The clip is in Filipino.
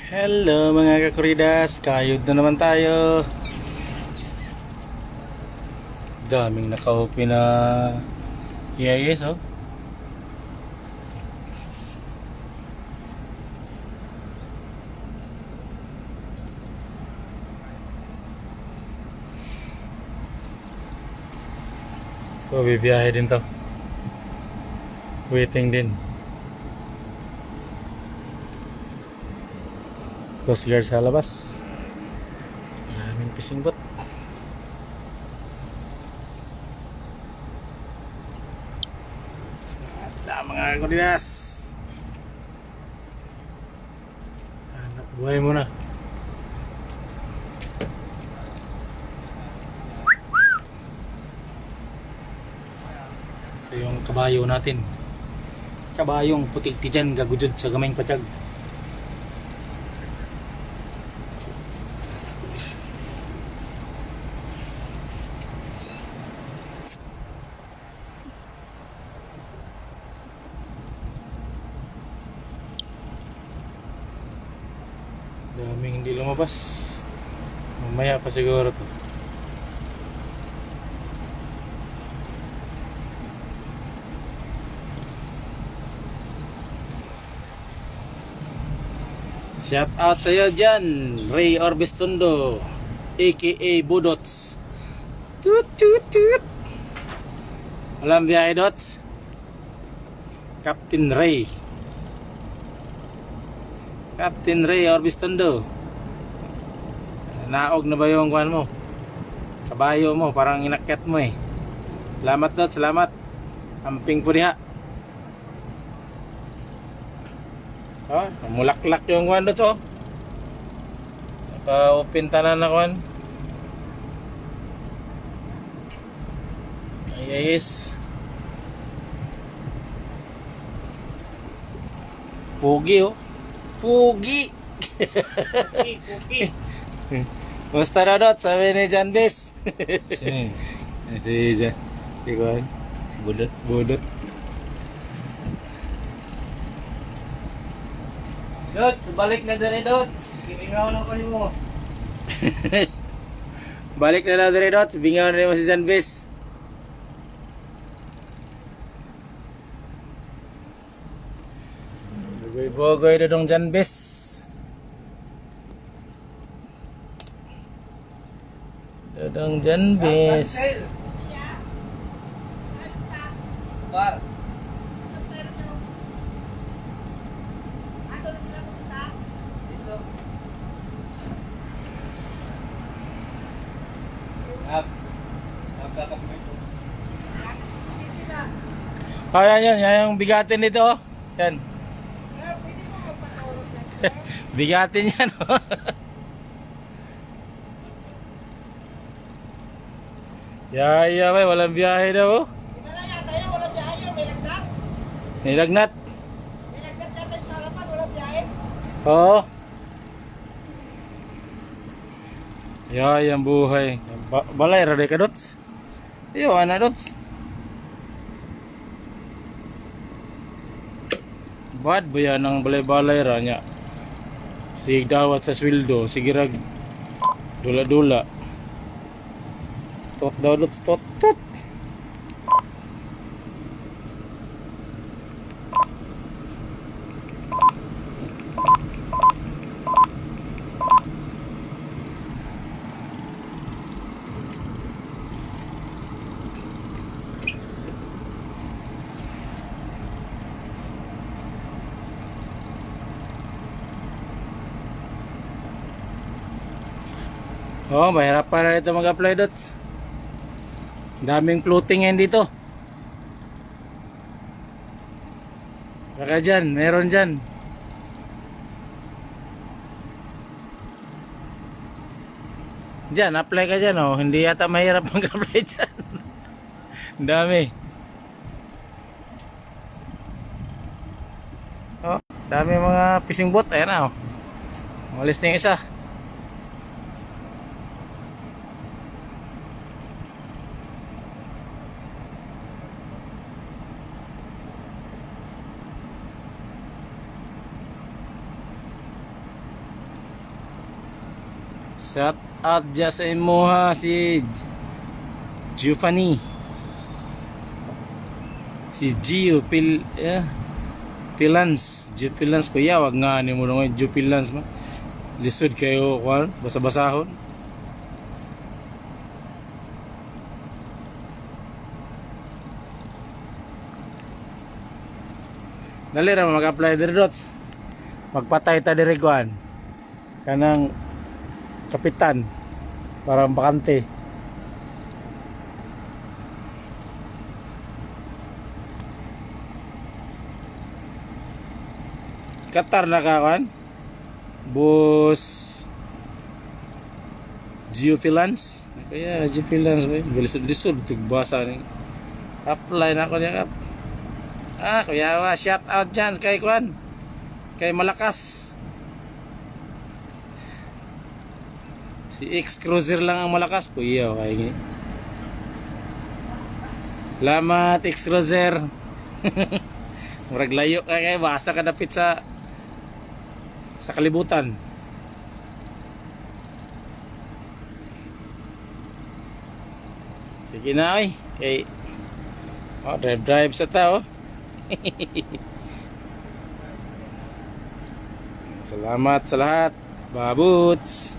Hello mga kakuridas, kayod na naman tayo. Daming naka-open na EIS oh. So bibiyahe din to. Waiting din. Coast Guard sa labas. Maraming fishing boat. Mga kakuridas, anak buhay muna. Ito yung kabayo natin. Kabayong puti dyan, gagudod sa gamay patyag. Daming hindi lumabas. Mamaya pa siguro to. Shout out sa'yo dyan, Ray Orbistondo aka Budots. Toot toot toot. Walang biyahe dots. Captain Ray Orbistondo. Naog na ba yung kuhan mo? Kabayo mo, parang inakyat mo eh. Salamat dots, salamat. Amping po diha. Oh, mulaklak yung kuhan dots oh. Naka-open tanan na kuhan. Yes. Pugi oh. Pugi. Pugi. Musta na dot? Sabi ni John Bis. Sino? Si John. Si Kuan. Budot. Dot, balik na dali dot. Bingaw na ko mo. Balik na dali dot. Bingaw na mo si John Bis. Bogoy na dong John Bis. Dodong John Bis. Bar. Oh, yan yung bigatin nito oh. Yan. Bigatin yan oh. Yaya may walang biyahe daw oh. Walang biyahe, may lagnat. May lagnat. May lagnat yata sa harapan, walang biyahe. Oo. Yaya ang buhay. Balay ra ka dots. Iyo ana dots. Bad ba yan ang balay-balay ra nya? Sig dawat sa sweldo, sige rag dula-dula. Tot daw dots tot. Oh, mahirap pa na ito mag-apply dots. Daming floating yan dito. Baka dyan, meron dyan. Dyan, apply ka dyan oh. Hindi yata mahirap mag-apply dyan. Ang dami. Oh, dami mga fishing boat. Ayan na oh. Malis na yung isa. Shout out dyan sa imuha si Giovanni. Si Gio Pilans. Gio Pilans kuya, wag nga ni mo nung Gio Pilans ma. Lisod kayo kwan, basa-basahon. Dali ra mag-apply diri dots. Magpatay ta diri kwan. Kanang kapitan para bakante. Qatar na ka kan? Bus Geofilance. Kaya Geofilance ba? Bilisod-lisod tigbasa ni. Apply na ko niya kap. Kuya wa, shout out dyan kay Kwan. Kay Malakas. Si X Cruiser lang ang malakas, kuya kay ni. Salamat X Cruiser. Murag layo ka kay basa ka dapit sa kalibutan. Sige na oy. Kay drive sa tao. Salamat sa lahat. Babuts.